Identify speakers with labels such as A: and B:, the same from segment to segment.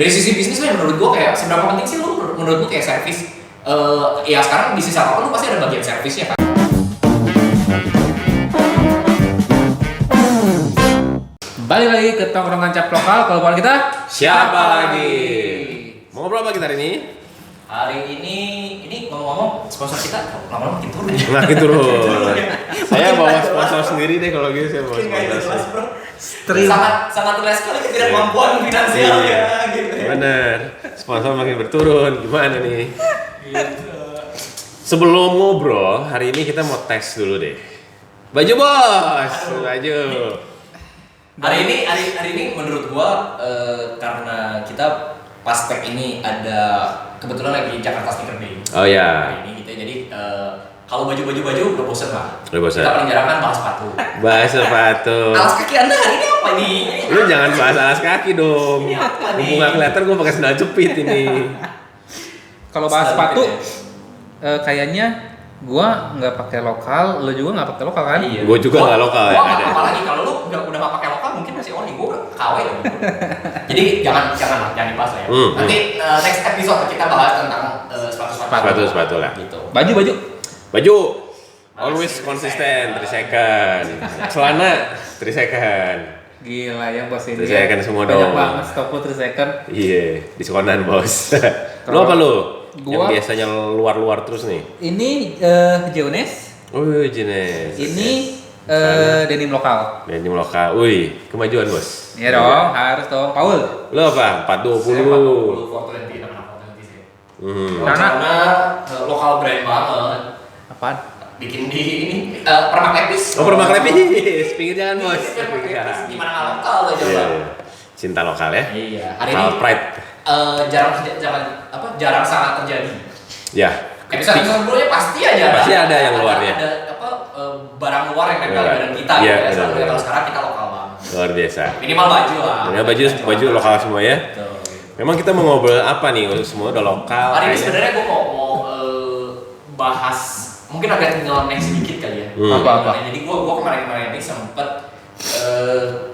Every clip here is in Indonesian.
A: Dari sisi bisnis lah menurut gua kayak seberapa penting sih lu menurut lu kayak service? Ya sekarang bisnis apapun lu pasti ada bagian servisnya kan.
B: Balik lagi ke tongkrongan cap lokal. Kalau bukan kita
C: Siapa lagi? Mau ngobrol apa kita hari ini?
A: Hari ini ngomong-ngomong sponsor kita lama-lama makin turun.
C: Makin turun. Saya bawa sponsor sendiri deh kalau gitu, saya bawa sponsor.
A: Sangat terlihat sekali ketidakmampuan finansialnya gitu ya.
C: Bener. Sponsor makin berturun. Gimana nih? Sebelum ngobrol, hari ini kita mau tes dulu deh. Baju bos, baju.
A: Hari ini menurut gua karena kita pas tag ini ada kebetulan lagi Jakarta Sneaker Day.
C: Oh ya.
A: Hari ini gitu jadi kalau baju udah bosen lah.
C: Udah bosen.
A: Kita paling jarang kan bahas sepatu.
C: Bahas sepatu.
A: Alas kaki Anda hari ini apa nih?
C: Lu jangan bahas alas kaki dong.
A: Ini apa nih?
C: Mumpung gak kelihatan gue pakai sandal jepit ini.
B: kalau bahas
A: Selalu
B: sepatu,
A: ya.
B: kayaknya gua nggak pakai lokal, lo juga nggak pakai lokal kan?
A: Iya.
C: Gue juga nggak lokal ya.
A: Apalagi kalau lu udah nggak pakai lokal mungkin masih ori, gue KW loh. Jadi jangan dibahas lah ya. Nanti next episode kita bahas tentang
C: Sepatu lah.
A: Gitu.
C: Baju always konsisten 3 second. Celana 3 second.
B: Gila ya bos ini.
C: 3 second semua
B: banyak
C: dong.
B: banget stop 3 second.
C: Iya, diskonan bos. Lu apa lu?
B: Gua-
C: Yang biasanya luar terus nih.
B: Ini Jones.
C: jenis.
B: Ini denim lokal.
C: Denim lokal. Wih, kemajuan bos.
B: Iya dong, harus dong. Paul.
C: Lu apa? 420.
A: Saya 40 420 nama 420 sih. Karena lokal brand banget.
B: Apaan?
A: Bikin di ini permak lepis.
C: Oh, permak lepis. Pinggir jalan bos.
A: Permak
C: Pinggir
A: lepis
C: jalan.
A: gimana nggak lokal lo coba.
C: Iya. Cinta lokal ya.
A: Iya. Hari
C: Lokal
A: ini
C: pride.
A: jarang sangat terjadi.
C: Ya.
A: Episode sebelumnya pasti ada
C: yang luarnya.
A: Ada barang luar yang nempel di badan kita
C: Iya,
A: gitu ya.
C: benar.
A: Kalau sekarang kita lokal banget.
C: Luar biasa.
A: Minimal baju lah.
C: Ini baju lokal semua ya.
A: Betul.
C: Memang kita mau ngobrol apa nih? Semua udah lokal.
A: Hari ini
C: kayaknya.
A: sebenarnya gue mau bahas mungkin agak nyeleneh sedikit kali ya.
B: Apa-apa?
A: Jadi gue kemarin ini sempet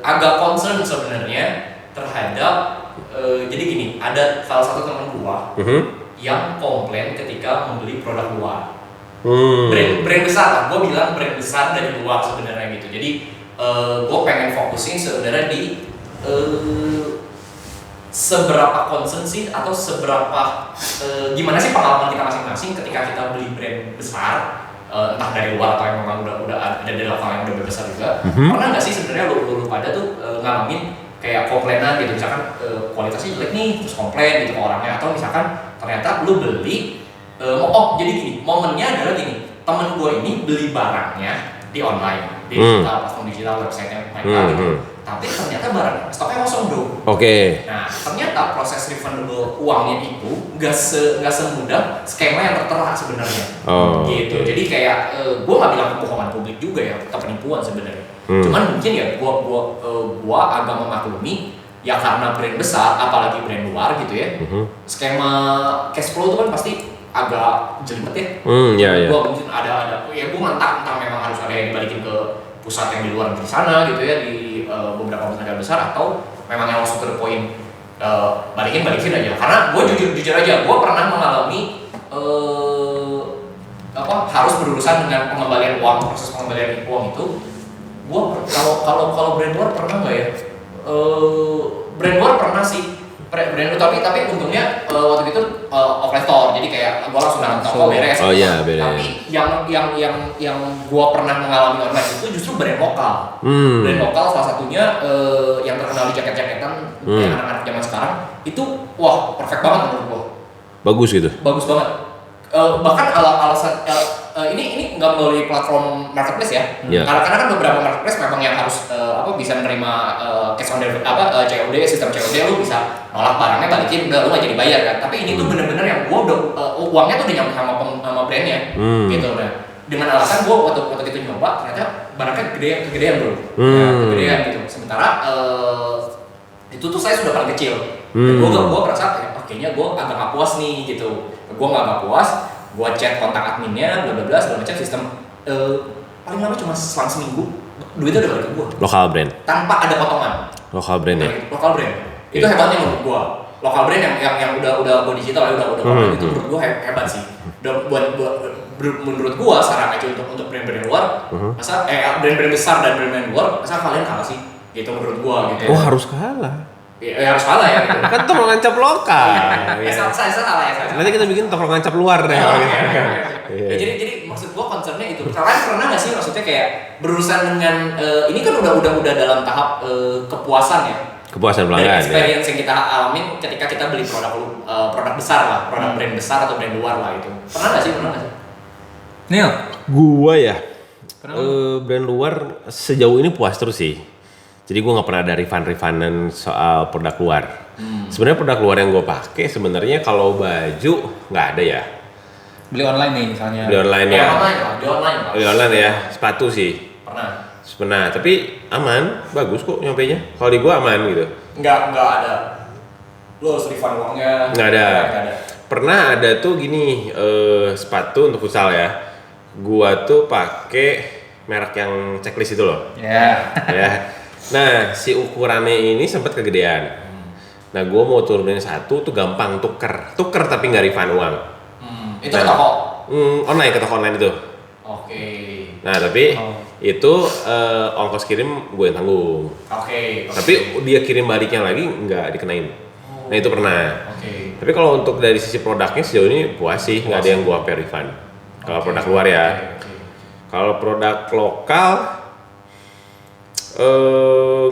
A: agak concern sebenarnya terhadap jadi gini, ada salah satu teman gue yang komplain ketika membeli produk luar. Brand besar lah, gue bilang brand besar dari luar sebenarnya gitu. Jadi gue pengen fokusin sebenarnya di seberapa concern sih atau seberapa gimana sih pengalaman kita masing-masing ketika kita beli brand besar, entah dari luar atau yang memang udah ada dari lokal yang udah besar juga. Pernah nggak sih sebenarnya lu pada tuh ngalamin kayak komplainan gitu, misalkan kualitasnya jelek nih terus komplain gitu ke orangnya, atau misalkan ternyata lu beli jadi gini, momennya adalah gini, temen gue ini beli barangnya di online, di platform digital website-nya mereka gitu, tapi ternyata barang stoknya kosong dong.
C: Oke.
A: Nah ternyata proses refundable uangnya itu nggak semudah skema yang tertera sebenarnya. Gitu. Jadi kayak gue nggak bilang kebohongan publik juga ya, tetap penipuan sebenarnya. Cuman mungkin ya gua agak memaklumi ya karena brand besar, apalagi brand luar gitu ya. Skema cash flow itu kan pasti agak jelimet ya.
C: Iya.
A: Gua mungkin ada ya gua entah memang harus ada yang dibalikin ke pusat yang di luar negeri sana gitu ya, di beberapa negara besar, atau memang yang langsung to the point balikin aja. Karena gua jujur aja, gua pernah mengalami harus berurusan dengan pengembalian uang, proses pengembalian uang itu. Gua kalau brand luar pernah nggak ya? Brand luar pernah sih, brand luar tapi untungnya waktu itu offline store, jadi kayak gua langsung dalam toko beres.
C: Oh iya, beres.
A: Tapi yang gua pernah mengalami online itu justru brand lokal. Brand lokal salah satunya yang terkenal di jaket-jaketan yang anak-anak zaman sekarang itu wah perfect banget menurut gua.
C: Bagus gitu.
A: Bagus banget. Bahkan alasan ini nggak melalui platform marketplace ya. Karena kan beberapa marketplace memang yang harus bisa menerima cash on delivery COD, sistem COD, lu bisa nolak barangnya balikin, udah lu nggak jadi bayar kan. Tapi ini tuh bener-bener yang gua udah uangnya tuh udah nyampe sama brandnya gitu. Nah dengan alasan gua waktu itu nyoba ternyata barangnya kegedean bro. Kegedean gitu. Sementara itu tuh saya sudah paling kecil. Gua merasa kayaknya gua agak nggak puas nih gitu. Gue nggak puas, gue chat kontak adminnya, bla bla bla, segala macam sistem paling lama cuma selang seminggu, duitnya udah balik ke gue.
C: Lokal brand.
A: Tanpa ada potongan.
C: Lokal brand ya.
A: Lokal brand. Itu hebatnya menurut gue. lokal brand yang udah go digital ya udah itu menurut gue hebat sih. Dan menurut gue saran aja untuk brand-brand luar, masa brand-brand besar dan brand-brand luar, masa kalian kalah sih? Gitu menurut gue gitu.
C: Oh harus kalah.
A: Ya harus kalah ya. Gitu.
C: Kan toko ngancap lokal.
A: Saya salah ya.
C: Nanti kita bikin toko ngancap luar deh.
A: Jadi maksud gua concernnya itu. Kalian pernah nggak sih maksudnya kayak berurusan dengan ini kan udah dalam tahap kepuasan ya.
C: Kepuasan pelanggan.
A: Experience yang kita alamin ketika kita beli produk besar lah, produk brand besar atau brand luar lah itu. Pernah nggak sih?
B: Neil,
C: Gua ya. Brand luar sejauh ini puas terus sih. Jadi gue nggak pernah ada refund-refundan soal produk luar. Sebenarnya produk luar yang gue pakai sebenarnya kalau baju nggak ada ya.
B: beli online nih misalnya.
C: Beli online ya.
A: Di online
C: Beli online ya. Sepatu sih. Pernah. Tapi aman, bagus kok nyampenya. Kalau di gue aman gitu.
A: Nggak ada. Lo harus refund uangnya.
C: Nggak ada. Pernah ada tuh gini sepatu untuk futsal ya. Gua tuh pakai merek yang checklist itu loh.
B: Ya.
C: Ya. Nah, si ukurannya ini sempat kegedean. Nah, gue mau turunin satu tuh gampang tuker tapi nggak refund uang.
A: Itu ke toko?
C: Online, ke toko online itu.
A: Oke.
C: Nah, tapi itu ongkos kirim gue yang tanggung.
A: Oke.
C: Tapi dia kirim baliknya lagi nggak dikenain. Nah, itu pernah.
A: Oke.
C: Tapi kalau untuk dari sisi produknya sejauh ini puas sih, nggak ada yang gue pay refund. Kalau produk luar ya. Kalau produk lokal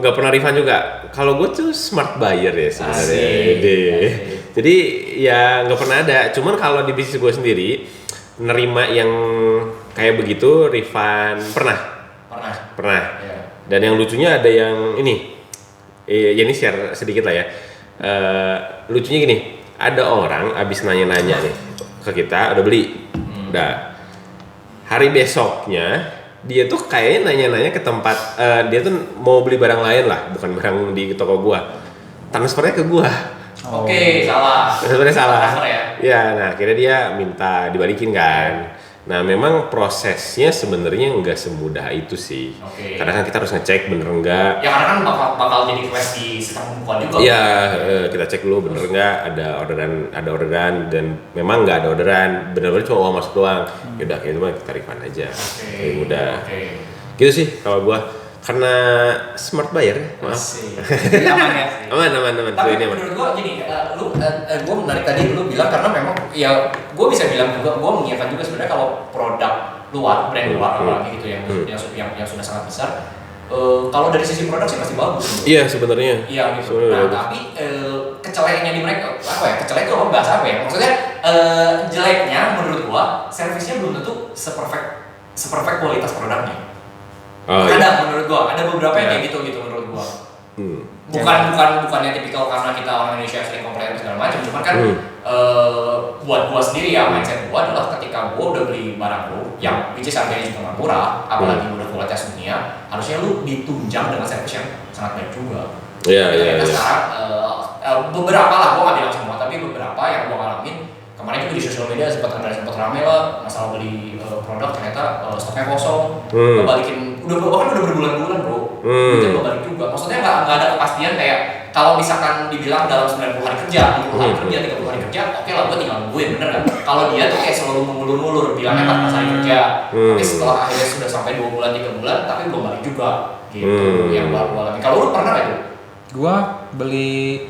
C: nggak pernah refund juga. Kalau gue tuh smart buyer ya sebenarnya. Jadi ya nggak pernah ada. Cuman kalau di bisnis gue sendiri nerima yang kayak begitu refund pernah.
A: Yeah.
C: Dan yang lucunya ada yang ini. Ya ini share sedikit lah ya. Lucunya gini, ada orang abis nanya-nanya nih ke kita udah beli. Udah. Hari besoknya dia tuh kayaknya nanya-nanya ke tempat dia tuh mau beli barang lain lah, bukan barang di toko gua. Transfernya ke gua.
A: Oke, salah.
C: Transfernya salah.
A: Transfer ya?
C: Ya, nah akhirnya dia minta dibalikin kan. Nah memang prosesnya sebenarnya nggak semudah itu sih. Kadang kan kita harus ngecek bener enggak.
A: Ya karena kan bakal jadi quest di sistem pembukuan juga.
C: Iya, kita cek dulu bener enggak ada orderan dan memang nggak ada orderan, bener-bener cuma uang masuk doang. Yaudah kayak itu mah kita refund aja. Kayak udah. Gitu sih kalau gua karena smart buyer, maaf.
B: Jadi aman ya.
C: Aman.
A: Tapi menurut gua gini, gua menarik tadi lu bilang karena memang ya gua bisa bilang juga gua mengiyakan juga sebenarnya kalau produk luar, brand luar apalagi gitu yang sudah sangat besar. Kalau dari sisi produk sih pasti bagus.
C: Iya sebenarnya.
A: Iya gitu. Nah tapi keceleknya di mereka apa ya? Kecelek itu apa bahasa apa ya? Maksudnya jeleknya menurut gua servisnya belum tentu seperfect kualitas produknya. Menurut gua ada beberapa yang kayak gitu menurut gua. Bukannya tipikal karena kita orang Indonesia sering komplain segala macam, cuman kan buat gua sendiri ya mindset gua adalah ketika gua udah beli barang lu yang which is harganya juga nggak murah, apalagi udah kualitas dunia, harusnya lu ditunjang dengan servis yang sangat baik juga.
C: Iya.
A: Sekarang beberapa lah, gua nggak bilang semua, tapi beberapa yang gua ngalamin kemarin juga di sosial media sempat rame lah masalah beli produk ternyata stoknya kosong, gua balikin bahkan udah berbulan-bulan bro, itu gua balik juga. Maksudnya nggak ada kepastian kayak kalau misalkan dibilang dalam 90 hari kerja, 20 hari kerja, 30 hari kerja, oke lah gua tinggal nungguin, bener kan? Kalau dia tuh kayak selalu mengulur-ulur, bilangnya 14 hari kerja, tapi setelah akhirnya sudah sampai 2 bulan, 3 bulan, tapi belum balik juga, gitu yang gua alami. Kalau lu pernah nggak itu?
B: Gua beli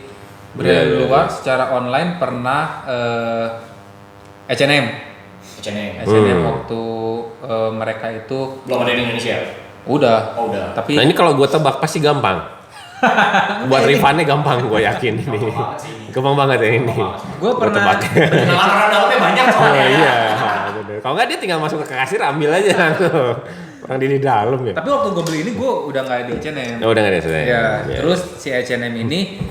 B: brand luar secara online pernah H&M waktu mereka itu
A: belum ada di Indonesia.
B: Udah. Tapi
C: nah ini kalau gue tebak pasti gampang. Buat refundnya gampang, gue yakin ini. Gampang banget ya ini.
B: Gue pernah.
A: Kenalan orang dalamnya banyak soalnya.
C: Iya. Kalau nggak dia tinggal masuk ke kasir ambil aja langsung. Orang di dalam ya.
B: Tapi waktu gue beli ini gue udah nggak di H&M.
C: Udah nggak di H&M.
B: Ya. Terus si H&M ini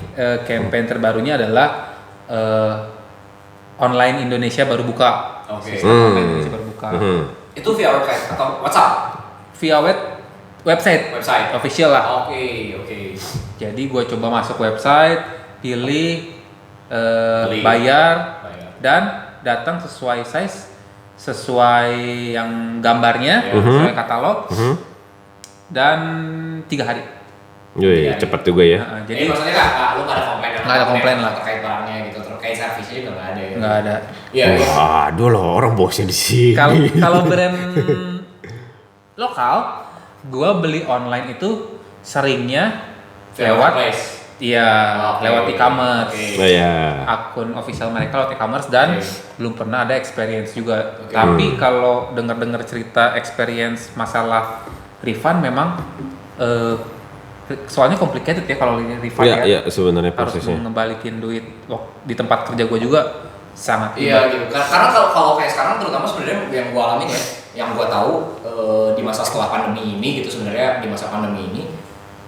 B: campaign terbarunya adalah online Indonesia baru buka. Online Indonesia baru buka.
A: Itu via website atau WhatsApp?
B: Via website official lah.
A: Oke.
B: Jadi gue coba masuk website, pilih, bayar, dan datang sesuai size, sesuai yang gambarnya, sesuai katalog, dan 3 hari.
C: Iya, cepat juga ya.
A: Jadi maksudnya nggak lu nggak ada komplain,
B: nggak ada komplain lah
A: terkait barangnya gitu, terkait servisnya juga nggak ada. Ya.
B: Nggak ada.
A: Iya.
C: Aduh loh, orang bosnya di sini.
B: Kalau brand lokal, gua beli online itu seringnya lewat lewat e-commerce.
C: Oh ya.
B: Akun official mereka lewat e-commerce dan belum pernah ada experience juga. Tapi kalau dengar-dengar cerita experience masalah refund memang soalnya complicated ya kalau refund ya.
C: Iya, sebenarnya prosesnya.
B: Harus ngembalikin duit di tempat kerja gue juga sangat
A: iya gitu. Karena kalau kayak sekarang terutama sebenarnya yang gue alamin ya, yang gue tahu di masa setelah pandemi ini gitu sebenarnya di masa pandemi ini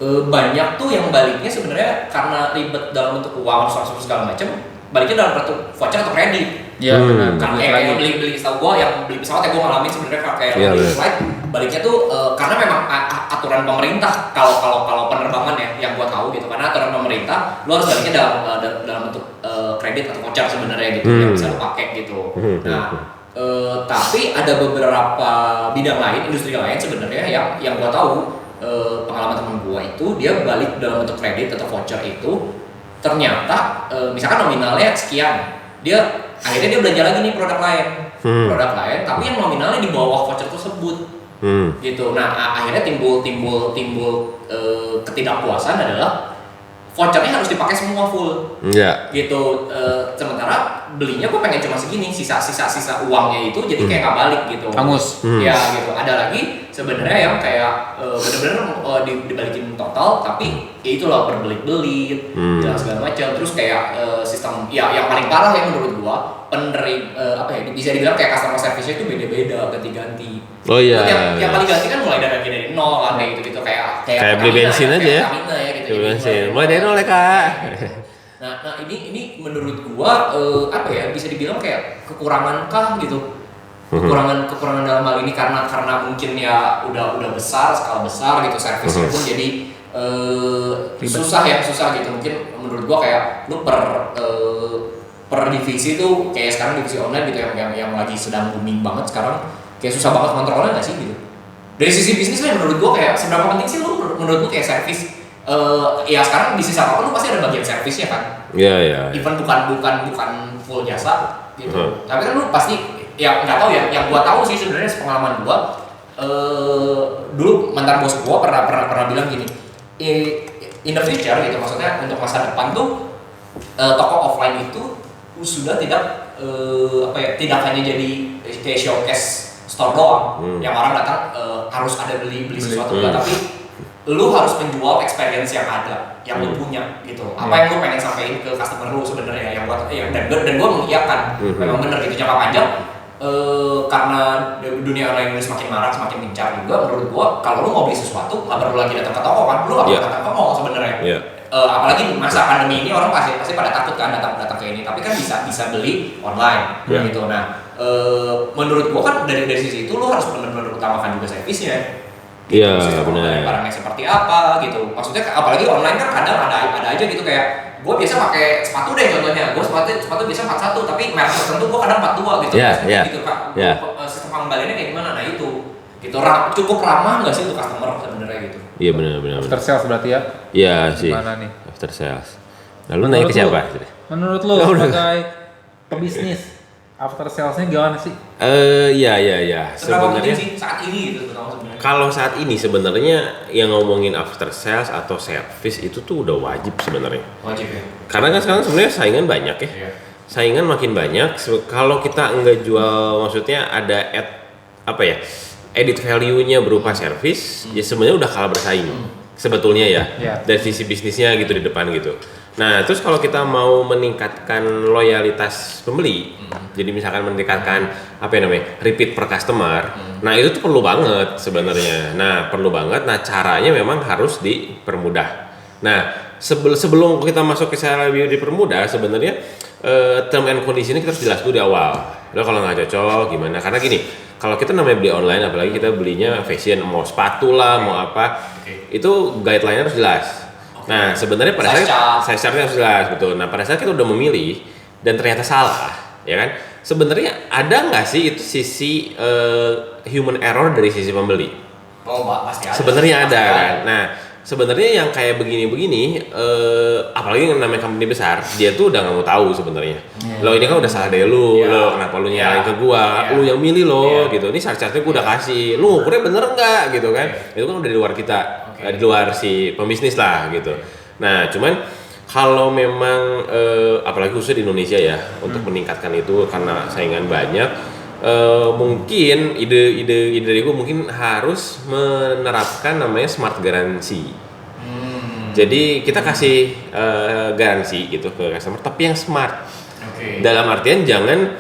A: banyak tuh yang baliknya sebenarnya karena ribet dalam bentuk uang transfer segala macam, baliknya dalam bentuk voucher atau kredit.
B: Iya benar.
A: Kayak beli setahu gue yang beli pesawat ya gue ngalamin sebenarnya kayak beli flight baliknya tuh karena memang aturan pemerintah kalau penerbangan ya yang gue tahu gitu, karena aturan pemerintah lu harus baliknya dalam bentuk kredit atau voucher sebenarnya gitu yang bisa lu pakai gitu. Nah tapi ada beberapa bidang lain, industri lain sebenarnya yang gue tahu pengalaman teman gue itu dia balik dalam bentuk kredit atau voucher itu ternyata misalkan nominalnya sekian, akhirnya dia belanja lagi nih produk lain tapi yang nominalnya di bawah voucher tersebut gitu. Nah akhirnya timbul ketidakpuasan adalah vouchernya harus dipakai semua full gitu, sementara belinya gue pengen cuma segini, sisa uangnya itu jadi kayak nggak balik gitu,
B: hangus
A: ya gitu. Ada lagi sebenarnya yang kayak bener-bener dibalikin total tapi ya itulah berbelit-belit dan segala macam. Terus kayak sistem yang paling parah yang menurut gua bisa dibilang kayak customer service-nya itu beda-beda ganti-ganti.
C: Oh iya.
A: Yang paling ganti kan mulai dari nol kan kayak gitu kayak
C: beli bensin aja ya.
A: Beli
C: bensin. Mulai dari nol ya Kak.
A: Nah ini menurut gua bisa dibilang kayak kekurangan kah gitu. Kekurangan dalam hal ini karena mungkin ya udah besar, skala besar gitu, servisnya pun jadi susah gitu. Mungkin menurut gua kayak lu per divisi tuh kayak sekarang divisi online gitu yang lagi sedang booming banget sekarang, kayak susah banget kontrolnya nggak sih gitu. Dari sisi bisnis lah menurut gua kayak seberapa penting sih lu menurut gua kayak servis. Ya sekarang bisnis apapun lu pasti ada bagian servisnya kan.
C: Iya.
A: Even bukan full jasa gitu. Tapi kan lu pasti ya nggak tahu ya. Yang gua tahu sih sebenarnya pengalaman gua dulu mantan bos gua pernah bilang gini. In the future gitu, maksudnya untuk masa depan tuh toko offline itu sudah tidak hanya jadi kayak showcase store doang yang orang datang harus ada beli sesuatu tapi lu harus menjual experience yang ada, yang lu punya gitu. Apa yang lu pengen sampaikan ke customer lu sebenarnya dan gua mengiyakan memang benar gitu jangka panjang karena dunia online ini semakin marak, semakin gencar juga. Menurut gua kalau lu mau beli sesuatu nggak perlu lagi datang ke toko kan, lu nggak perlu datang ke mall sebenarnya. Apalagi masa pandemi ini orang pasti pada takut kan datang ke ini, tapi kan bisa beli online gitu. Nah menurut gua kan dari sisi itu lu harus benar-benar utamakan juga servisnya.
C: Iya benar.
A: Barangnya seperti apa gitu. Maksudnya apalagi online kan kadang ada aja gitu kayak gue biasa pakai sepatu deh contohnya. Gue sepatu biasa 41 tapi merek tertentu gue kadang 42 gitu. Gitu Kak. Sistem pengembaliannya kayak gimana? Nah itu gitu cukup ramah nggak sih untuk customer sebenarnya gitu.
C: Iya benar.
B: After sales berarti ya?
C: Iya sih.
B: Gimana nih?
C: After sales. Lalu nanya ke siapa?
B: Menurut lo sebagai pebisnis after salesnya gimana sih?
C: Iya.
A: Sebenarnya sih saat ini gitu sebenarnya.
C: Kalau saat ini sebenarnya yang ngomongin after sales atau service itu tuh udah wajib sebenarnya.
A: Wajib ya.
C: Karena kan sekarang sebenarnya saingan banyak ya.
A: Iya.
C: Saingan makin banyak. Kalau kita nggak jual, maksudnya ada added value-nya berupa service, ya sebenarnya udah kalah bersaing. Sebetulnya ya. Dari sisi bisnisnya gitu di depan gitu. Nah, terus kalau kita mau meningkatkan loyalitas pembeli, jadi misalkan meningkatkan repeat per customer, nah itu tuh perlu banget sebenarnya. Nah, caranya memang harus dipermudah. Nah, sebelum kita masuk ke cara dipermudah, sebenarnya term and condition kita harus jelas dulu di awal. Lalu kalau nggak cocok gimana? Karena gini, kalau kita namanya beli online, apalagi kita belinya fashion, mau sepatu lah, mau apa, itu guideline-nya harus jelas. Nah sebenarnya pada saat size chart-nya harus jelas betul. Nah pada saat kita udah memilih dan ternyata salah, ya kan? Sebenarnya ada nggak sih itu sisi human error dari sisi pembeli?
A: Pasti ada.
C: Sebenarnya ada kan. Nah sebenarnya yang kayak begini-begini, apalagi yang namanya company besar, dia tuh udah nggak mau tahu sebenarnya. Lo ini kan udah salah deh lu, lo kenapa lu nyalain ke gua, lu yang milih lo, gitu. Ini charge-nya gua udah kasih, lu ukurnya bener nggak, gitu kan? Itu kan udah di luar kita, di luar si pembisnis lah, gitu. Nah, cuman kalau memang, apalagi khusus di Indonesia ya, untuk meningkatkan itu karena saingan banyak. Mungkin ide dari gue mungkin harus menerapkan namanya smart garansi. Jadi kita kasih garansi gitu ke customer, tapi yang smart. Dalam artian jangan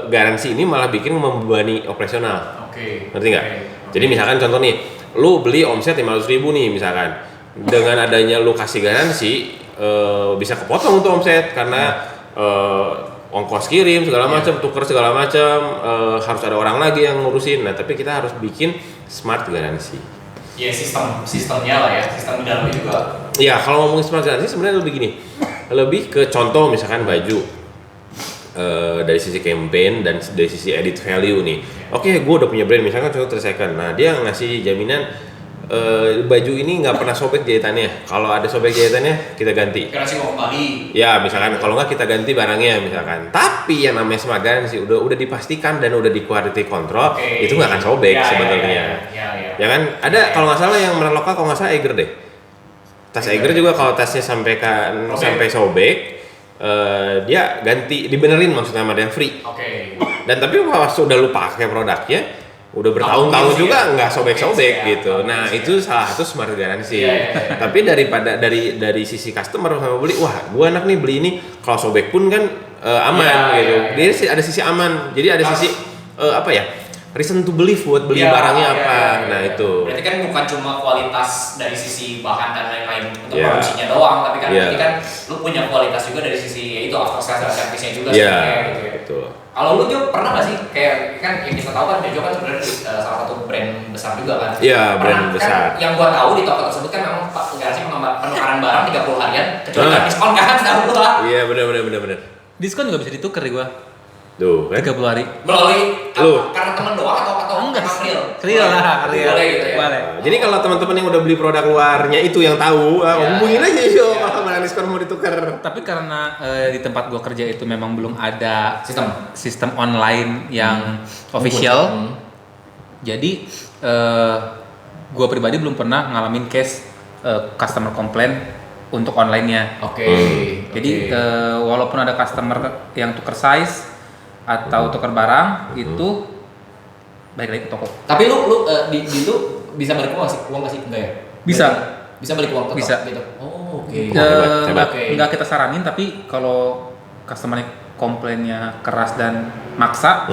C: garansi ini malah bikin membebani operasional. Ngerti nggak? Jadi misalkan contoh nih, lu beli omset 500.000 nih misalkan, dengan adanya lu kasih garansi bisa kepotong tuh omset karena ongkos kirim segala macam, tuker segala macam, harus ada orang lagi yang ngurusin. Nah, tapi kita harus bikin smart garansi.
A: Ya sistemnya lah ya, sistem di dalamnya juga.
C: Ya, kalau ngomongin smart garansi sebenarnya lebih gini, lebih ke contoh misalkan baju, dari sisi campaign dan dari sisi edit value nih. Oke, gue udah punya brand misalkan contoh 3 Second. Nah, dia ngasih jaminan baju ini nggak pernah sobek jahitannya. Kalau ada sobek jahitannya kita ganti.
A: Garansi mau kembali.
C: Ya, misalkan kalau nggak kita ganti barangnya misalkan. Tapi yang namanya smart garansi udah dipastikan dan udah di quality control, itu nggak akan sobek sebenarnya. Ya kan? Ada kalau nggak salah yang merek lokal kalau nggak salah Eiger deh. Tas Eiger juga kalau tasnya sampai sobek, dia ganti, dibenerin maksudnya sama dia free. Dan tapi pas sudah lu pakai produknya udah bertahun-tahun juga nggak sobek-sobek gitu. Nah, itu salah satu smart garansi. Tapi dari sisi customer sama beli, wah, gua enak nih beli ini, kalau sobek pun kan aman gitu. Jadi ada sisi aman. Jadi ada sisi reason to believe buat beli barangnya apa. Nah, itu.
A: Berarti kan bukan cuma kualitas dari sisi bahan dan lain-lain untuk produksinya doang, tapi kan berarti kan lu punya kualitas juga dari sisi itu after sales service-nya juga sebenarnya gitu ya.
C: Betul.
A: Kalau lu juga pernah nggak sih kayak kan yang kita tahu kan Bejo kan sebenarnya salah satu brand besar juga kan?
C: Iya, brand besar.
A: Kan, yang gua tahu di toko tersebut kan memang garansi penukaran barang 30 harian kecuali kan diskon kan setahu gua.
C: Iya, benar.
B: Diskon juga bisa ditukar di gua.
C: Tuh, kan?
B: 30 hari.
A: Melalui karena teman doang atau
B: enggak
A: real?
B: Real lah, real.
A: Boleh gitu ya.
B: Boleh.
C: Jadi kalau teman-teman yang udah beli produk luarnya itu yang tahu, hubungin aja kalau barang diskon mau ditukar.
B: Tapi karena di tempat gua kerja itu memang belum ada sistem online yang official. Jadi gua pribadi belum pernah ngalamin case customer complaint untuk online-nya. Jadi walaupun ada customer yang tukar size atau tukar barang itu balik lagi ke toko.
A: Tapi lu di itu bisa balik uang nggak sih? Enggak ya? Bisa balik uang tetap
B: bisa
A: gitu.
B: Nggak kita saranin, tapi kalau customer komplainnya keras dan maksa,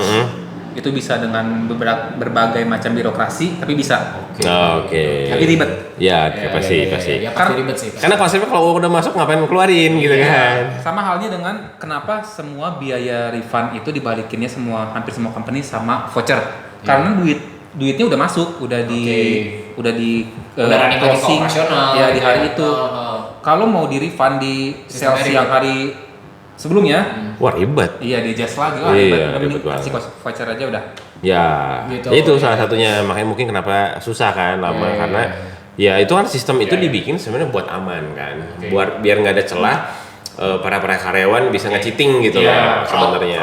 B: itu bisa dengan berbagai macam birokrasi, tapi bisa. Tapi ribet.
C: Ya, pasti.
A: Ya, pasti ribet sih.
C: Karena konsepnya kalau udah masuk ngapain keluarin gitu kan.
B: Sama halnya dengan kenapa semua biaya refund itu dibalikinnya hampir semua company sama voucher. Karena duitnya udah masuk, udah di closing ya di hari itu. Kalau mau di refund di sales yang hari sebelumnya,
C: wah ribet.
B: Iya, di adjust lagi. Ribet kasih voucher aja udah.
C: Ya, gitu, itu salah satunya, makanya mungkin kenapa susah kan lama karena ya itu kan sistem itu dibikin sebenarnya buat aman kan, buat biar nggak ada celah para karyawan bisa nge-cheating gitu loh sebenarnya.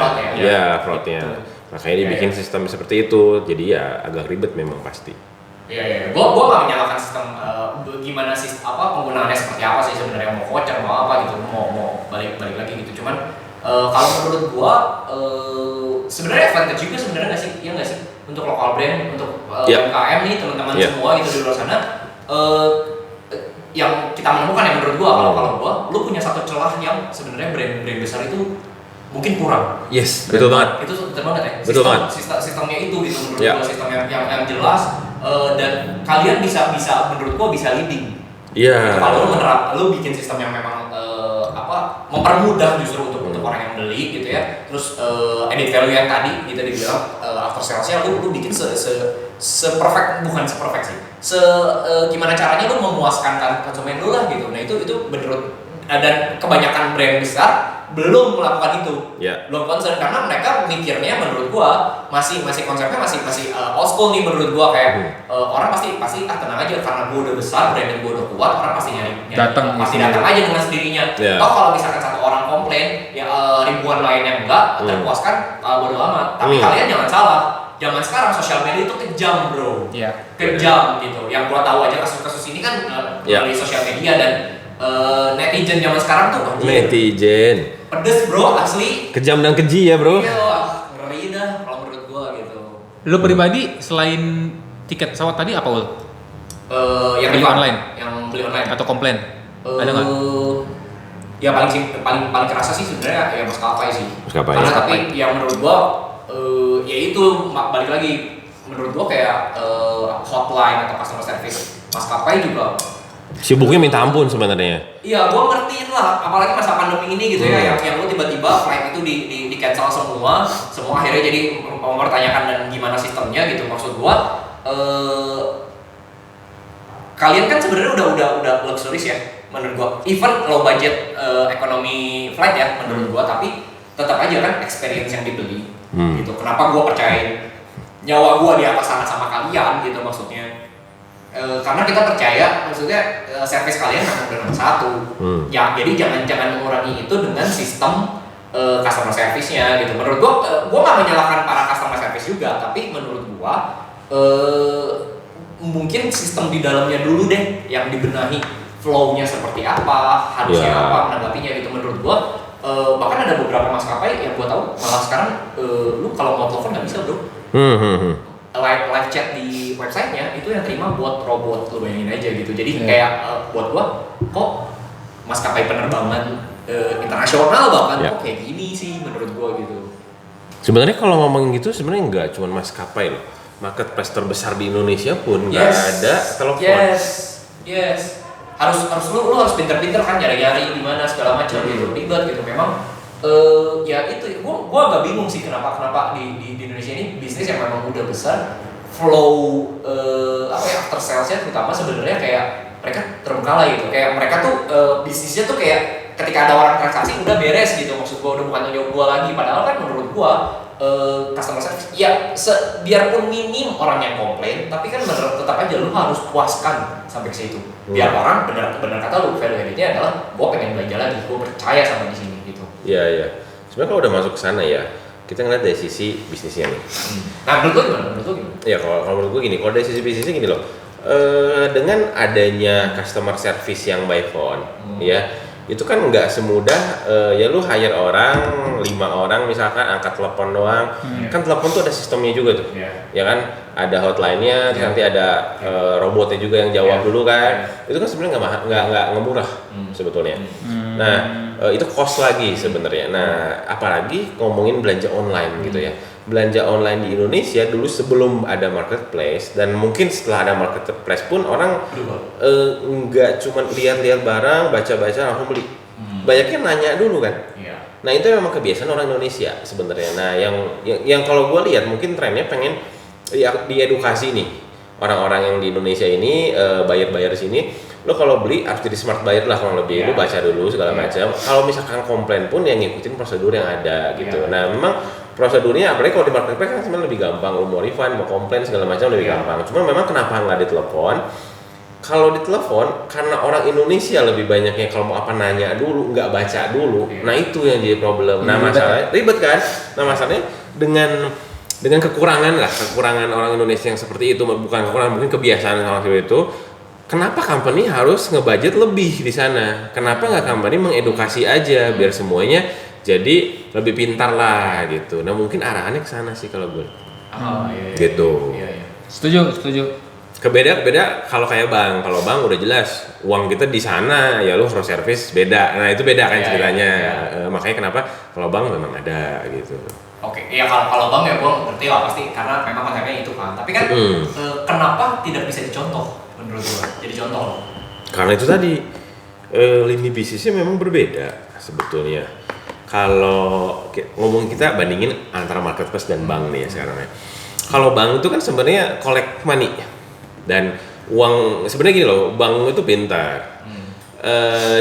C: Fraudnya. Makanya dibikin sistem seperti itu, jadi ya agak ribet memang pasti.
A: Gua nggak menyalahkan sistem gimana sih penggunaannya seperti apa sih sebenarnya, mau voucher mau apa gitu, mau balik lagi gitu. Cuman kalau menurut gua sebenarnya advantage juga sebenarnya nggak sih, iya nggak sih untuk lokal brand, untuk UMKM nih teman-teman semua gitu di luar sana. Yang kita menemukan yang menurut gua kalau gua, lu punya satu celah yang sebenarnya brand besar itu mungkin kurang.
C: Yes, betul banget.
A: Itu betul banget ya. Sistemnya itu gitu menurut gua, sistem yang jelas dan kalian bisa menurut gua bisa leading.
C: Iya.
A: Kalau lu bikin sistem yang memang mempermudah justru untuk orang yang beli gitu ya. Terus edit value yang tadi kita dibilang after salesnya lu bikin se-perfect, bukan se-perfect sih. Gimana caranya lu memuaskan konsumen lu lah gitu. Nah itu menurut dan kebanyakan brand besar belum melakukan itu,
C: belum
A: concern karena mereka mikirnya menurut gua masih konsepnya masih old school nih menurut gua kayak orang pasti tenang aja karena gua udah besar, branding gua udah kuat, orang pasti nyari
B: datang
A: aja dengan sendirinya. Toh kalau misalkan satu orang komplain, ya ribuan lainnya enggak terpuaskan, bodo amat. Tapi kalian jangan salah, zaman sekarang sosial media itu kejam bro, kejam gitu. Yang gua tahu aja kasus-kasus ini kan melalui sosial media dan netizen zaman sekarang tuh
C: netizen
A: pedes bro, asli
C: kejam dan keji ya bro.
A: Iya, ngeri dah kalau menurut gua gitu.
B: Lu pribadi selain tiket pesawat tadi apa Ul?
A: Yang
B: beli online?
A: Yang beli online
B: Atau komplain? Ada nggak?
A: Ya paling kerasa sih sebenarnya ya maskapai sih.
C: Maskapai.
A: Tapi yang menurut gua ya itu balik lagi menurut gua kayak hotline atau customer service maskapai juga
C: sibuknya minta ampun sebenarnya.
A: Iya, gua ngertiin lah, apalagi masa pandemi ini gitu ya, yang lu tiba-tiba flight itu di cancel semua akhirnya jadi mempertanyakan dan gimana sistemnya gitu. Maksud gua kalian kan sebenarnya udah luxurious ya menurut gua, even low budget economy flight ya menurut gua, tapi tetap aja kan experience yang dibeli gitu. Kenapa gua percayain nyawa gua di atas sana sama kalian gitu maksudnya. Karena kita percaya, maksudnya service kalian memang udah nomor satu. Ya, jadi jangan mengurangi itu dengan sistem customer service-nya gitu. Menurut gua nggak menyalahkan para customer service juga, tapi menurut gua mungkin sistem di dalamnya dulu deh yang dibenahi, flow-nya seperti apa, harusnya apa menanggapinya gitu. Menurut gua bahkan ada beberapa maskapai yang gua tahu malah sekarang lu kalau mau telepon nggak bisa bro. Live chat di websitenya itu yang terima buat robot, lu bayangin aja gitu. Jadi kayak buat gua kok maskapai penerbangan internasional bahkan kok kayak gini sih menurut gua gitu.
C: Sebenarnya kalau ngomongin gitu sebenarnya nggak cuma maskapai loh, marketplace terbesar di Indonesia pun nggak ada telepon.
A: Yes. Harus lu harus pinter-pinter kan nyari-nyari di mana segala macam gitu, ribet gitu memang. Ya itu, gua agak bingung sih kenapa di Indonesia ini bisnis yang memang udah besar, flow after salesnya terutama sebenarnya kayak mereka terbengkalai gitu, kayak mereka tuh bisnisnya tuh kayak ketika ada orang transaksi udah beres gitu, maksud gua udah bukan tanggung jawab gua lagi, padahal kan menurut gua customer service ya biarpun minim orang yang komplain, tapi kan tetap aja lu harus puaskan sampai ke situ biar orang benar kata lu value added-nya adalah gua pengen belanja lagi, gua percaya sama di sini gitu.
C: Iya. Sebenarnya kalau udah masuk ke sana ya, kita ngeliat dari sisi bisnisnya nih.
A: Nah, menurut lu gimana?
C: Ya kalau menurut gue gini, kalau dari sisi bisnisnya gini loh. Dengan adanya customer service yang by phone, ya itu kan nggak semudah ya lu hire orang 5 orang misalkan angkat telepon doang, kan telepon tuh ada sistemnya juga tuh, ya kan ada hotline-nya, nanti ada robotnya juga yang jawab dulu kan, itu kan sebenarnya nggak murah sebetulnya. Nah itu cost lagi sebenarnya. Nah apalagi ngomongin belanja online gitu ya. Belanja online di Indonesia dulu sebelum ada marketplace dan mungkin setelah ada marketplace pun orang nggak cuma lihat-lihat barang, baca-baca langsung beli. Banyaknya nanya dulu kan. Nah itu memang kebiasaan orang Indonesia sebenarnya. Nah yang kalau gue lihat mungkin trennya pengen diedukasi nih orang-orang yang di Indonesia ini buyer sini. Lo kalau beli harus jadi smart buyer lah kurang lebih. Lo baca dulu segala macam. Kalau misalkan komplain pun yang ngikutin prosedur yang ada gitu. Nah memang prosedurnya apalagi kalau di marketplace kan sebenarnya lebih gampang, lu mau refund, mau komplain segala macam lebih gampang. Cuma memang kenapa nggak ditelepon? Kalau ditelepon karena orang Indonesia lebih banyaknya kalau mau apa nanya dulu, nggak baca dulu. Nah itu yang jadi problem. Nah masalahnya ribet kan? Nah masalahnya dengan kekurangan orang Indonesia yang seperti itu, bukan kekurangan mungkin kebiasaan sama seperti itu. Kenapa company harus ngebudget lebih di sana? Kenapa nggak company mengedukasi aja biar semuanya jadi lebih pintar lah gitu. Nah mungkin arahannya ke sana sih kalau gue. Gitu.
B: Iya. Setuju.
C: Beda kalau kayak bank. Kalau bank udah jelas uang kita di sana ya lu harus service beda. Nah itu beda kan ceritanya. Makanya kenapa kalau bank memang ada gitu.
A: Oke, ya kalau bank ya gue ngerti lah pasti karena memang konsepnya itu kan. Tapi kan kenapa tidak bisa dicontoh menurut gue? Jadi contoh.
C: Karena itu tadi lini bisnisnya memang berbeda sebetulnya. Kalau ngomong kita bandingin antara marketplace dan bank nih ya sekarang ya. Kalau bank itu kan sebenarnya collect money dan uang sebenarnya gini loh, bank itu pintar.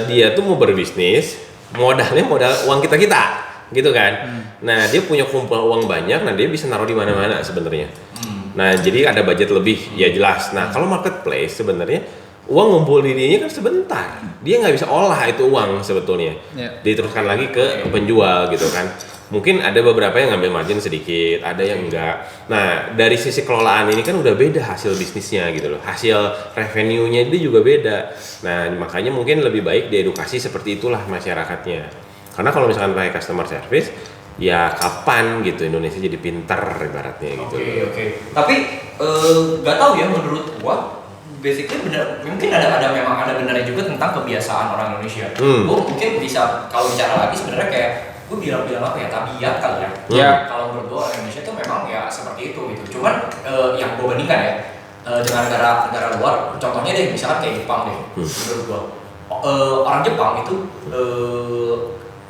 C: Dia tuh mau berbisnis, modalnya modal uang kita gitu kan. Nah dia punya kumpulan uang banyak, nah dia bisa naruh di mana-mana sebenarnya. Nah jadi ada budget lebih, ya jelas. Nah kalau marketplace sebenarnya uang ngumpul di dirinya kan sebentar, dia nggak bisa olah itu uang sebetulnya, diteruskan lagi ke penjual gitu kan. Mungkin ada beberapa yang ngambil margin sedikit, ada yang enggak. Nah dari sisi kelolaan ini kan udah beda hasil bisnisnya gitu loh, hasil revenue-nya itu juga beda. Nah makanya mungkin lebih baik diedukasi seperti itulah masyarakatnya. Karena kalau misalkan pakai customer service, ya kapan gitu Indonesia jadi pintar ibaratnya gitu.
A: Oke. Tapi nggak tahu ya, menurut gua basically benar, mungkin memang ada benarnya juga tentang kebiasaan orang Indonesia. Gua mungkin bisa kalau bicara lagi sebenarnya kayak gue bilang apa ya, tabiat kali ya. Kalau menurut gue orang Indonesia itu memang ya seperti itu gitu. Cuman yang gue bandingkan ya dengan negara luar, contohnya deh misalkan kayak Jepang deh. Menurut gue orang Jepang itu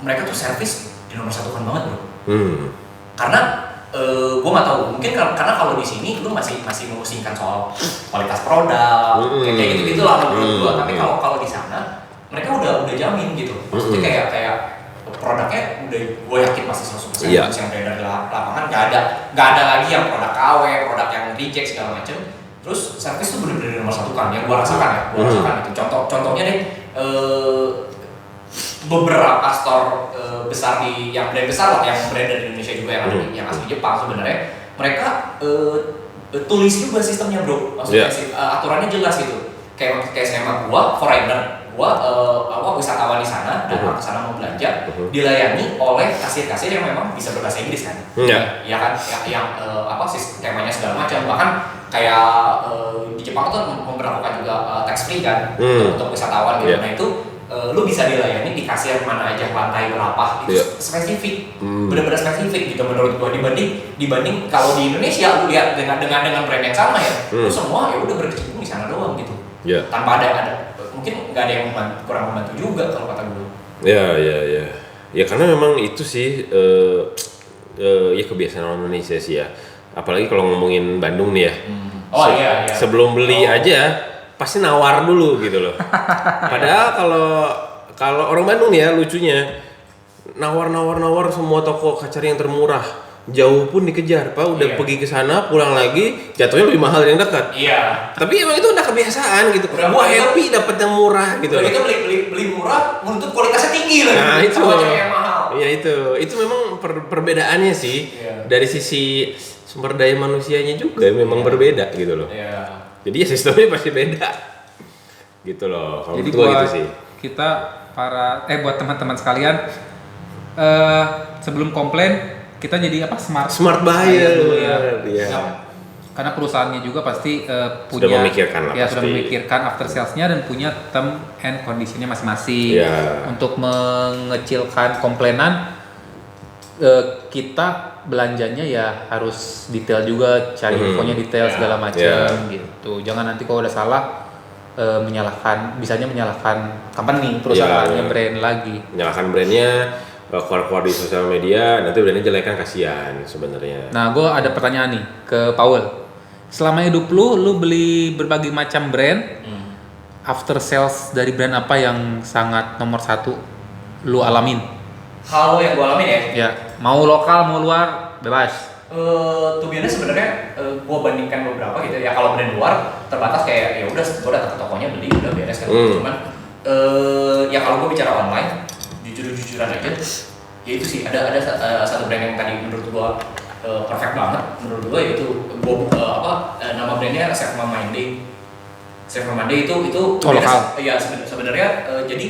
A: mereka tuh servis di nomor satukan banget bro. Karena gue nggak tahu, mungkin karena kalau di sini lu masih memusingkan soal kualitas produk kayak gitu lah menurut gue. Tapi kalau di sana mereka udah jamin gitu. Maksudnya kayak produknya udah gue yakin pasti 100% yang beredar di lapangan, nggak ada lagi yang produk KW, produk yang reject segala macam. Terus servis tuh bener-bener nomor satu kan, yang gue rasakan itu. Contohnya deh beberapa store besar yang brand besar lah yang beredar di Indonesia juga yang asli Jepang sebenarnya mereka tulis juga sistemnya bro, maksudnya aturannya jelas gitu. Kayak sama gua foreigner, gua wisatawan di sana dan ke sana mau belanja, dilayani oleh kasir-kasir yang memang bisa berbahasa Inggris kan. Ya kan, yang temanya segala macam. Bahkan kayak di Jepang tuh memperlakukan juga tax free kan untuk wisatawan gitu. Nah itu lu bisa dilayani di kasir mana aja, lantai berapa, itu spesifik, benar-benar spesifik gitu menurut gua, dibanding kalau di Indonesia lu lihat dengan brand yang sama ya, lu semua ya udah berkecimpung di sana doang gitu. Tanpa ada mungkin nggak ada yang kurang membantu juga kalau kata gue.
C: Ya karena memang itu sih ya kebiasaan orang Indonesia sih ya. Apalagi kalau ngomongin Bandung nih ya.
A: Iya.
C: Sebelum beli aja pasti nawar dulu gitu loh. Padahal kalau orang Bandung nih ya lucunya nawar semua toko kacari yang termurah. Jauh pun dikejar, Pak. Udah pergi ke sana, pulang lagi, jatuhnya lebih mahal yang dekat. Tapi emang itu udah kebiasaan gitu. Gua happy dapat yang murah gitu.
A: Udah itu beli murah, menuntut kualitasnya tinggi lagi.
C: Nah, itu
A: yang mahal.
C: Iya itu memang perbedaannya sih. Dari sisi sumber daya manusianya juga memang berbeda gitu loh. Jadi ya sistemnya pasti beda. Gitu loh. Kalau
B: jadi
C: buat gitu sih.
B: Kita buat teman-teman sekalian sebelum komplain kita jadi smart buyer dulu ya. Karena perusahaannya juga pasti punya sudah memikirkan after sales-nya dan punya term and condition-nya masing-masing. Untuk mengecilkan komplainan kita belanjanya ya harus detail juga, cari infonya detail segala macam gitu. Jangan nanti kalau udah salah menyalahkan company, perusahaannya, brand lagi.
C: Menyalahkan brandnya, keluar di sosial media, nanti brandnya jelek kan kasihan sebenarnya.
B: Nah, gue ada pertanyaan nih ke Paul. Selama hidup lu beli berbagai macam brand, after sales dari brand apa yang sangat nomor satu lu alamin?
A: Kalau yang gue alamin
B: ya, mau lokal mau luar bebas.
A: To be honest sebenarnya gue bandingkan beberapa gitu ya. Kalau brand luar terbatas kayak ya udah gue datang ke tokonya beli udah beres kan. Cuman ya kalau gue bicara online jujur-jujuran aja, ya itu sih ada satu brand yang tadi menurut gua perfect banget menurut gua, yaitu nama brandnya Save My Monday. Save My Monday itu
B: lokal.
A: Ya sebenarnya jadi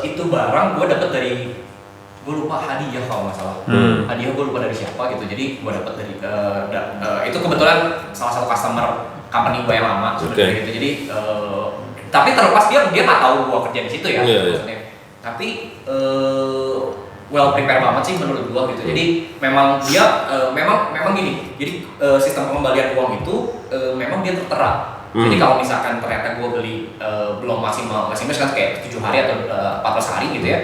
A: itu barang gua dapat dari, gua lupa hadiah kalau nggak salah. Hadiah gua lupa dari siapa gitu. Jadi gua dapat dari itu kebetulan salah satu customer company gua yang lama sebenarnya gitu. Jadi tapi terlepas dia nggak tahu gua kerja di situ ya. Maksudnya. Tapi well prepare banget sih menurut gua gitu. Jadi memang dia memang gini. Jadi sistem pengembalian uang itu memang dia tertera. Jadi kalau misalkan ternyata gua beli belum maksimal kan kayak 7 hari atau 14 hari gitu ya.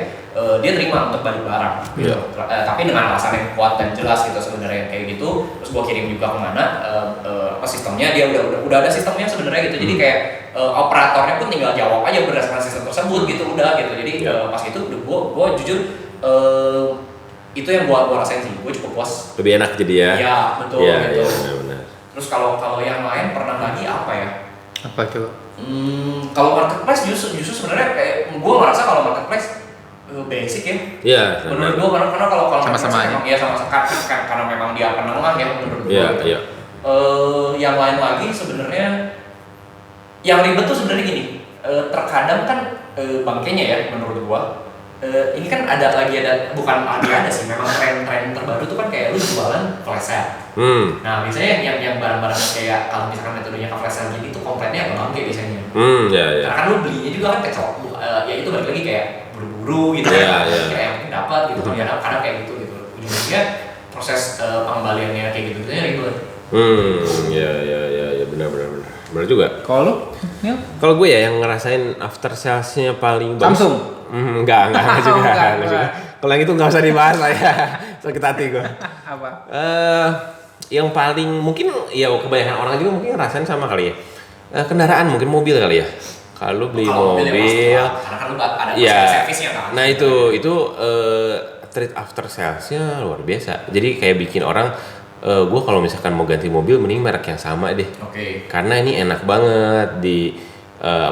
A: dia terima untuk balik barang.
C: Iya.
A: Tapi dengan alasan yang kuat dan jelas gitu sebenarnya kayak gitu. Terus gue kirim juga kemana sistemnya, dia udah ada sistemnya sebenarnya gitu. Jadi kayak operatornya pun tinggal jawab aja berdasarkan sistem tersebut gitu udah gitu. Jadi pas itu gue jujur itu yang gue rasain sih, gue cukup puas.
C: Lebih enak jadi ya.
A: Iya betul
C: Iya,
A: gitu.
C: iya, benar.
A: Terus kalau yang lain pernah lagi apa ya?
B: Apa coba?
A: Kalau marketplace justru sebenarnya kayak gue ngerasa kalau marketplace basic ya.
C: Iya.
A: Menurut gue karena kalau
B: Sama-sama
A: memang, ya sama-sama karena memang dia penengah ya menurut gue.
C: Iya,
A: gitu.
C: iya.
A: Yang lain lagi sebenarnya yang ribet tuh sebenarnya gini. Terkadang kan bangkainya ya menurut gue. Ini kan bukan ada sih, memang tren terbaru tuh kan kayak lu jualan flash sale. Nah biasanya yang barang-barang kayak kalau misalkan metodenya ke flash sale gini tuh kompletnya agak bangke biasanya.
C: Iya, iya.
A: Karena kan lu belinya juga kan kecok, ya itu balik lagi kayak buru-buru gitu kan, kayak yang penting dapat gitu, kadang kayak gitu ujung-ujungnya proses pengembaliannya kayak gitu-gitunya ribet.
C: Ya benar juga.
B: Kalau lu, Neil?
C: Kalau gue ya yang ngerasain after salesnya paling bagus.
B: Samsung?
C: Enggak juga. Kalau yang itu nggak usah dibahas lah ya, sakit hati gue.
B: Apa?
C: Yang paling mungkin ya kebanyakan orang juga mungkin ngerasain sama kali ya. Kendaraan mungkin mobil kali ya. Kalau beli mobil,
A: karena kan lu ada servisnya kan.
C: Nah itu treat after salesnya luar biasa. Jadi kayak bikin orang gue kalau misalkan mau ganti mobil mending merek yang sama deh. Karena ini enak banget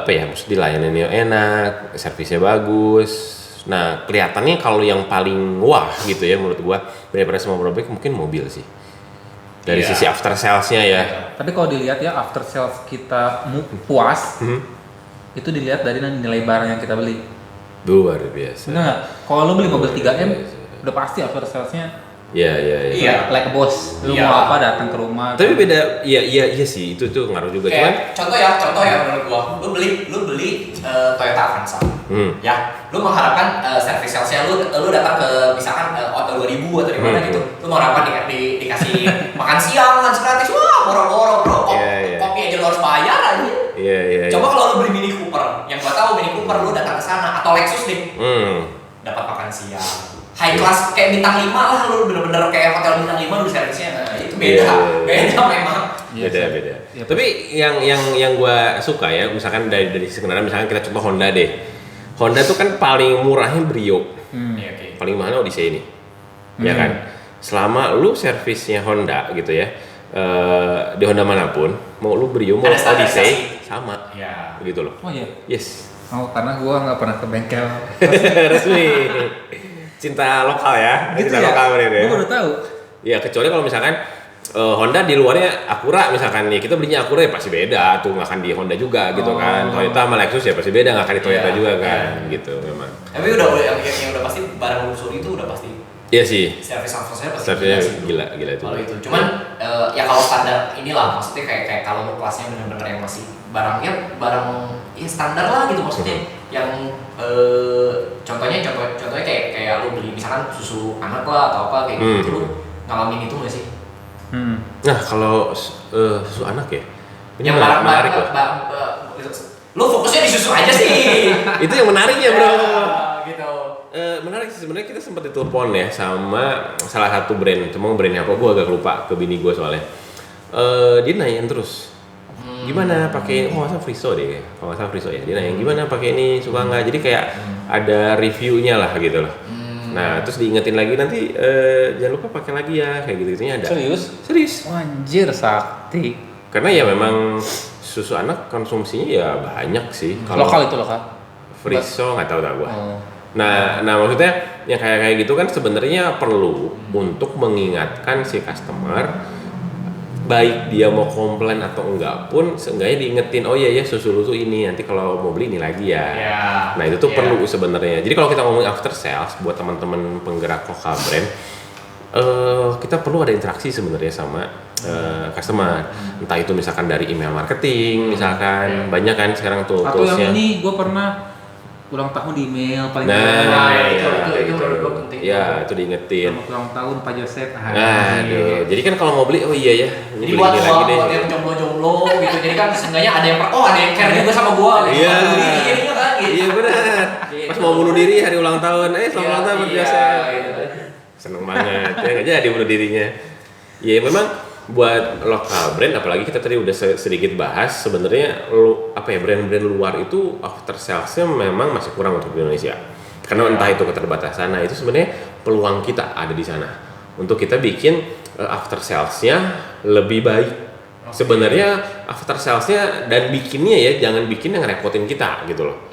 C: maksud dilayaninnya enak, servisnya bagus. Nah kelihatannya kalau yang paling wah gitu ya menurut gue daripada semua produk mungkin mobil sih. Dari sisi after salesnya ya.
B: Tapi kalau dilihat ya after sales kita puas, itu dilihat dari nilai barang yang kita beli.
C: Luar biasa.
B: Benar nggak? Kalau lo beli mobil 3M, udah pasti after salesnya.
C: Iya.
B: Like a boss, lu mau apa datang ke rumah.
C: Tapi beda, iya sih itu ngaruh juga.
A: Kayak contoh ya menurut gua, lu beli Toyota Avanza, ya, lu mengharapkan service salesnya lu datang ke misalkan Auto 2000 atau di mana gitu, lu mengharapkan dikasih makan siang lunch gratis, wah boro-boro bro, kopi aja lu harus bayar aja.
C: Iya.
A: Coba kalau lu beli Mini Cooper, yang gua tahu Mini Cooper lu datang ke sana atau Lexus deh, dapat makan siang. High class kayak bintang 5 lah, lu bener-bener kayak hotel bintang 5 lu servisnya, nah itu beda memang.
C: Beda. Tapi yang gua suka ya, misalkan dari sisi kendaraan, misalkan kita contoh Honda deh. Honda tuh kan paling murahnya Brio, paling mahal Odyssey ini, ya kan. Selama lu servisnya Honda gitu ya, di Honda manapun, mau lu Brio mau Odyssey sama, begitu loh.
B: Oh iya.
C: Yes.
B: Oh karena gua nggak pernah ke bengkel.
C: Resmi. Cinta lokal ya,
B: gitu
C: cinta lokal bener ya.
B: Gue baru tahu.
C: Ya kecuali kalau misalkan Honda di luarnya Acura misalkan nih, kita belinya Acura ya pasti beda tuh, nggak akan di Honda juga gitu kan. Toyota sama Lexus ya pasti beda, nggak akan di Toyota juga kan, gitu memang.
A: Tapi udah yang udah pasti barang luxury itu udah pasti.
C: Iya sih.
A: Servisnya pasti.
C: Servisnya gila itu.
A: Kalau itu, cuman ya kalau standar inilah, maksudnya kayak kalau lu kelasnya benar-benar yang masih barang ya standar lah gitu maksudnya. Yang contohnya kayak lu beli misalkan susu anak lah atau apa kayak gitu, lu ngalamin itu nggak sih?
C: Nah kalau susu anak ya, ini
A: yang
C: menarik loh.
A: Lu fokusnya di susu aja sih.
C: Itu yang menariknya bro.
A: Gitu.
C: Menarik sih sebenarnya, kita sempat ditelepon ya sama salah satu brand, cuma brandnya apa gue agak lupa, ke bini gue soalnya. Dia nanyain terus. Gimana pakai Friso deh, kalau nggak salah Friso ya, dia nanya gimana pakai ini, suka nggak, jadi kayak ada reviewnya lah gitu loh. Nah terus diingetin lagi nanti jangan lupa pakai lagi ya, kayak gitu-gitunya ada. Serius?
B: Anjir sakti.
C: Karena ya memang susu anak konsumsinya ya banyak sih.
B: Kalau lokal itu lokal.
C: Friso nggak tahu dah gua. Nah maksudnya yang kayak gitu kan sebenarnya perlu untuk mengingatkan si customer, baik dia mau komplain atau enggak pun seenggaknya diingetin, oh iya susu lu tuh ini, nanti kalau mau beli ini lagi ya. Nah itu tuh perlu sebenarnya. Jadi kalau kita ngomongin after sales buat teman-teman penggerak lokal brand, kita perlu ada interaksi sebenarnya sama customer. Entah itu misalkan dari email marketing, misalkan banyak kan sekarang tuh
B: toolsnya. Atau yang ini gue pernah ulang tahun di email paling
A: itu menurut gue penting.
C: Ya, itu diingetin.
B: Selamat ulang tahun Pak Joseph.
C: Aduh, jadi kan kalau mau beli, oh iya ya.
A: Jadi buat yang jomblo-jomblo gitu, jadi kan sebenarnya ada yang care juga sama gua.
C: Iya.
A: Jadinya kan gitu.
C: Iya benar. Pas mau bunuh diri hari ulang tahun, selamat ulang tahun Pak Joseph. Seneng banget, ya nggak jadi bunuh dirinya. Ya memang buat lokal brand, apalagi kita tadi udah sedikit bahas, sebenarnya brand-brand luar itu after salesnya memang masih kurang untuk di Indonesia. Karena entah itu keterbatasan, nah itu sebenarnya peluang kita ada di sana untuk kita bikin after salesnya lebih baik. Sebenarnya after salesnya dan bikinnya ya jangan bikin yang repotin kita gitu loh.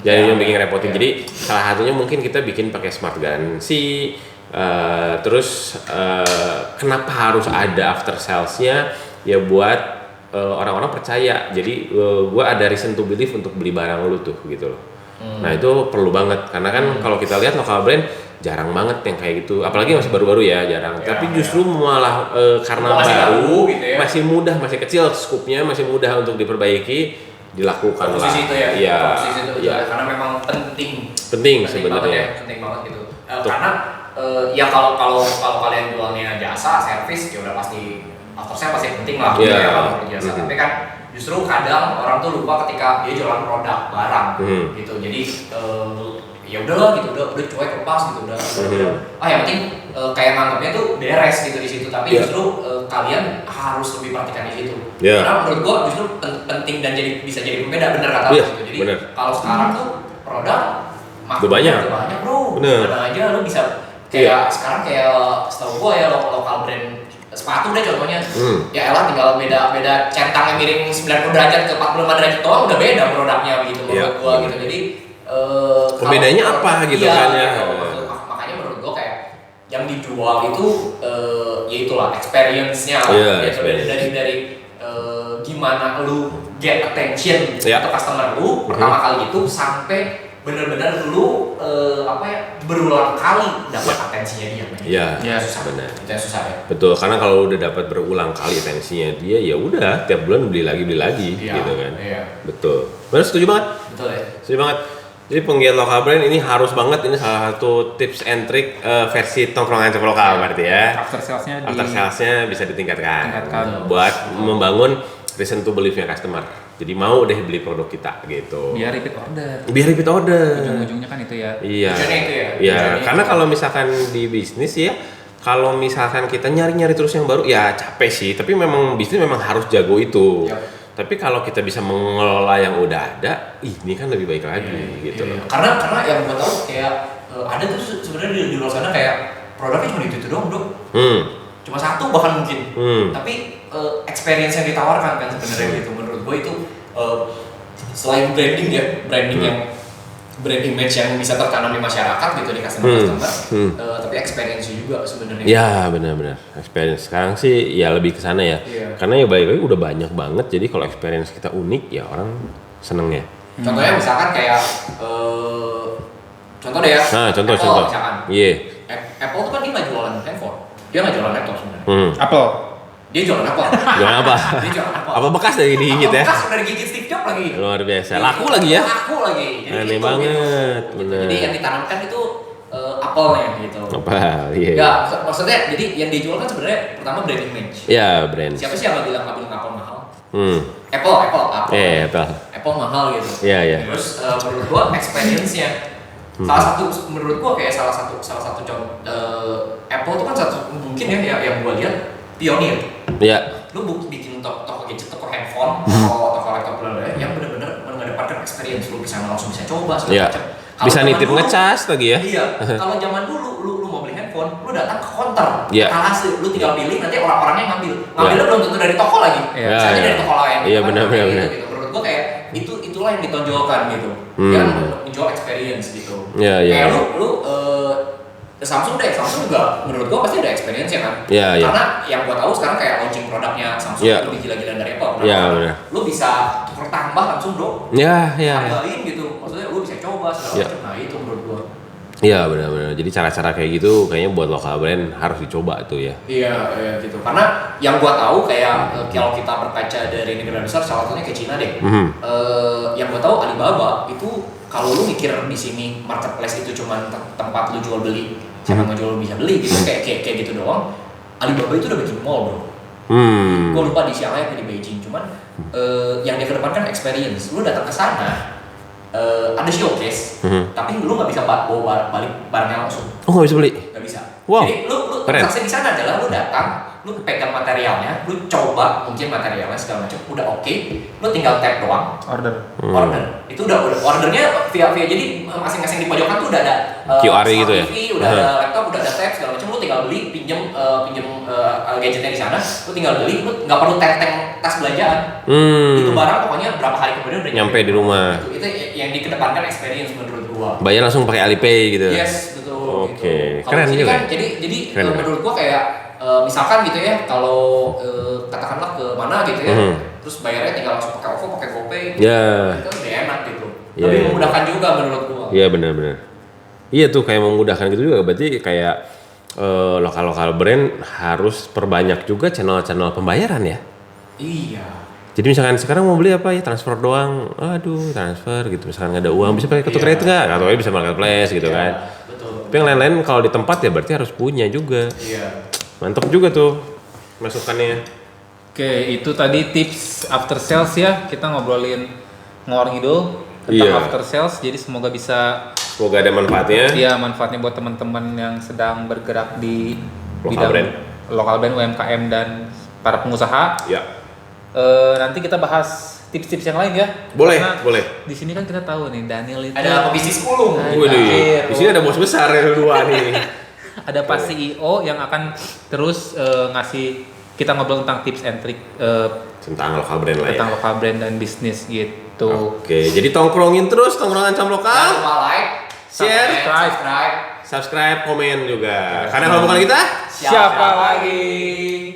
C: Jangan yang bikin repotin. Jadi salah satunya mungkin kita bikin pakai smart garansi. Terus kenapa harus ada after salesnya ya buat orang-orang percaya. Jadi gue ada reason to believe untuk beli barang lu tuh gitu loh. Nah itu perlu banget karena kan kalau kita lihat lokal brand jarang banget yang kayak gitu, apalagi masih baru-baru ya jarang. Tapi justru malah karena baru gitu ya. Masih mudah, masih kecil skupnya, masih mudah untuk diperbaiki, dilakukan lah.
A: Posisi itu ya.
C: Iya.
A: Posisi itu karena memang penting
C: sebenarnya.
A: Penting banget gitu. Karena ya kalau kalian jualnya jasa, servis ya udah pasti after sale pasti penting lah gitu ya kalau jasa. Tapi kan justru kadang orang tuh lupa ketika dia jualan produk barang gitu. Jadi ya udahlah gitu, udah cuek lepas gitu udah. Yang penting kayak nganggapnya tuh beres gitu di situ. Tapi justru kalian harus lebih perhatikan di situ. Karena menurut gua justru penting dan bisa jadi pembeda, bener kata lu gitu. Jadi kalau sekarang tuh produk
C: udah banyak
A: bro. Ada aja lu bisa kayak sekarang kayak setahu gua ya lokal brand sepatu deh contohnya. Ya elah tinggal beda centang yang miring 90 derajat ke 45 derajat doang udah beda produknya begitu menurut gua gitu. Jadi
C: pembedanya apa gitu kan ya.
A: Makanya menurut gua kayak yang dijual itu ya itulah experience-nya dari gimana lu get attention untuk customer lu pertama kali itu sampai benar-benar lu berulang kali dapat atensinya dia.
C: Iya, susah benar.
A: Itu yang susah ya.
C: Betul, karena kalau udah dapat berulang kali atensinya dia ya udah tiap bulan beli lagi gitu kan.
A: Iya.
C: Betul. Benar, setuju banget.
A: Betul ya.
C: Setuju banget. Jadi penggiat lokal brand ini harus banget, ini salah satu tips and trick versi tongkrongan cepet lokal berarti ya.
B: After salesnya
C: bisa ditingkatkan buat membangun reason to believe-nya customer. Jadi mau deh beli produk kita gitu.
B: Biar repeat order. Ujung-ujungnya kan itu ya.
C: Iya.
A: Iya.
C: Karena kalau misalkan di bisnis ya, kalau misalkan kita nyari-nyari terus yang baru ya capek sih. Tapi memang bisnis memang harus jago itu. Tapi kalau kita bisa mengelola yang udah ada, ini kan lebih baik lagi gitu loh.
A: Karena yang gue tahu kayak ada tuh sebenarnya di luar sana kayak produknya cuma itu doang, Bro. Cuma satu bahkan mungkin. Tapi experience yang ditawarkan kan sebenarnya gitu. Menurut gue itu selain branding yang brand image yang bisa tertanam di masyarakat gitu di customer, tapi experience juga sebenarnya.
C: Ya benar-benar experience sekarang sih ya lebih ke sana ya. Karena ya balik lagi udah banyak banget, jadi kalau experience kita unik ya orang seneng ya.
A: Contohnya misalkan kayak contoh deh ya.
C: Contoh.
A: Misalkan. Apple tuh kan dia nggak jualan handphone, dia nggak jualan laptop sebenarnya.
B: Apple.
A: Dia jualan apa?
C: Jualan apa?
A: Dia jualan apa?
C: Apa bekas dari digigit ya?
A: Bekas dari gigit Steve Jobs lagi.
C: Luar biasa. Laku lagi ya?
A: Laku lagi.
C: Aneh banget.
A: Bener. Jadi yang ditanamkan itu Apple-nya gitu.
C: Apa? Iya.
A: Ya, maksudnya jadi yang dijual kan sebenarnya pertama brand image.
C: Ya, brand.
A: Siapa sih yang nggak bilang Apple mahal?
C: Apple.
A: Apple mahal gitu.
C: Iya.
A: Terus menurut gua experience-nya menurut gua kayak salah satu contoh Apple itu kan mungkin ya yang gua lihat pionir.
C: Iya.
A: Lu bikin toko gadget, toko handphone, toko laptop yang benar-benar mengedepankan experience. Lu langsung bisa coba segala macam.
C: Bisa nitip ngecas lagi ya?
A: Iya. Kalau zaman dulu lu mau beli handphone, lu datang ke counter, kalasi, lu tinggal pilih, nanti orang-orangnya ngambil. Ngambilnya belum tentu dari toko lagi. Misalnya dari toko lain.
C: Iya benar.
A: Gitu. Menurut gua kayak itulah yang ditonjolkan gitu. Yang menjual experience gitu.
C: Iya.
A: Kayak lu Samsung juga menurut gua pasti ada experience ya kan. Karena yang gua tahu sekarang kayak launching produknya Samsung lebih gila-gilaan dari Apple. Lu bisa tukar tambah langsung, Bro. Hargain gitu. Maksudnya lu bisa coba segala macam. Nah, itu menurut gua.
C: Iya benar. Jadi cara-cara kayak gitu kayaknya buat lokal brand harus dicoba tuh ya.
A: Iya gitu. Karena yang gua tahu kayak kalau kita berkaca dari negara besar, salah satunya kayak Cina deh. Yang gua tahu Alibaba itu kalau lu mikir di sini marketplace itu cuma tempat lu jual beli siapa yang ngejual bisa beli gitu, kayak gitu doang. Alibaba itu udah bikin mall bro. Gue lupa di Shanghai atau di Beijing, cuman yang dia kedepankan experience. Lu datang ke sana, ada showcase, tapi lu nggak bisa bawa balik barangnya langsung.
C: Oh nggak bisa beli?
A: Nggak bisa.
C: Wow.
A: Jadi lu transaksi di sana adalah lu datang, lu pegang materialnya, lu coba mungkin materialnya segala macam, udah oke, lu tinggal tap doang. Order. Itu udah ordernya via jadi masing-masing di pojokan tuh udah ada
C: QR gitu ya.
A: TV, udah ada laptop, udah ada tab segala macam, lu tinggal beli, pinjem gadgetnya di sana, lu tinggal beli, lu nggak perlu tenteng tas belanjaan. Itu barang pokoknya berapa hari kemudian udah
C: nyampe di rumah.
A: Itu yang dikedepankan experience menurut gua.
C: Bayar langsung pakai Alipay gitu.
A: Yes, betul.
C: Oke.
A: Gitu.
C: Keren juga.
A: Kan, jadi menurut gua kayak misalkan gitu ya, kalau katakanlah ke mana gitu ya, terus bayarnya tinggal langsung pakai OVO, pakai GoPay, itu lebih enak gitu. Lebih memudahkan juga menurut gua.
C: Iya benar-benar. Iya tuh kayak memudahkan gitu juga. Berarti kayak lokal-lokal brand harus perbanyak juga channel-channel pembayaran ya.
A: Iya.
C: Jadi misalkan sekarang mau beli apa ya transfer doang, aduh transfer gitu. Misalkan nggak ada uang bisa pakai kartu kredit nggak? Atau bisa marketplace gitu kan.
A: Betul.
C: Tapi yang lain-lain kalau di tempat ya berarti harus punya juga.
A: Iya.
C: Mantap juga tuh masukannya.
B: Oke, itu tadi tips after sales ya. Kita ngobrolin ngalor ngidul tentang after sales. Jadi semoga
C: Semoga ada manfaatnya.
B: Iya, manfaatnya buat teman-teman yang sedang bergerak di lokal brand UMKM dan para pengusaha.
C: Ya.
B: Nanti kita bahas tips-tips yang lain ya.
C: Boleh.
B: Di sini kan kita tahu nih Daniel itu
A: ada pebisnis 10.
C: Di sini ada bos besar yang dua nih.
B: Ada Pak CEO yang akan terus ngasih kita ngobrol tentang tips and trick
C: tentang lokal brand lah
B: tentang
C: ya.
B: lokal brand dan bisnis gitu.
C: Oke, jadi tongkrongin terus tongkrongan Cam Lokal.
A: Jangan lupa like,
C: Share,
A: subscribe,
C: subscribe, komen juga. Karena kalau bukan kita,
B: Siapa lagi?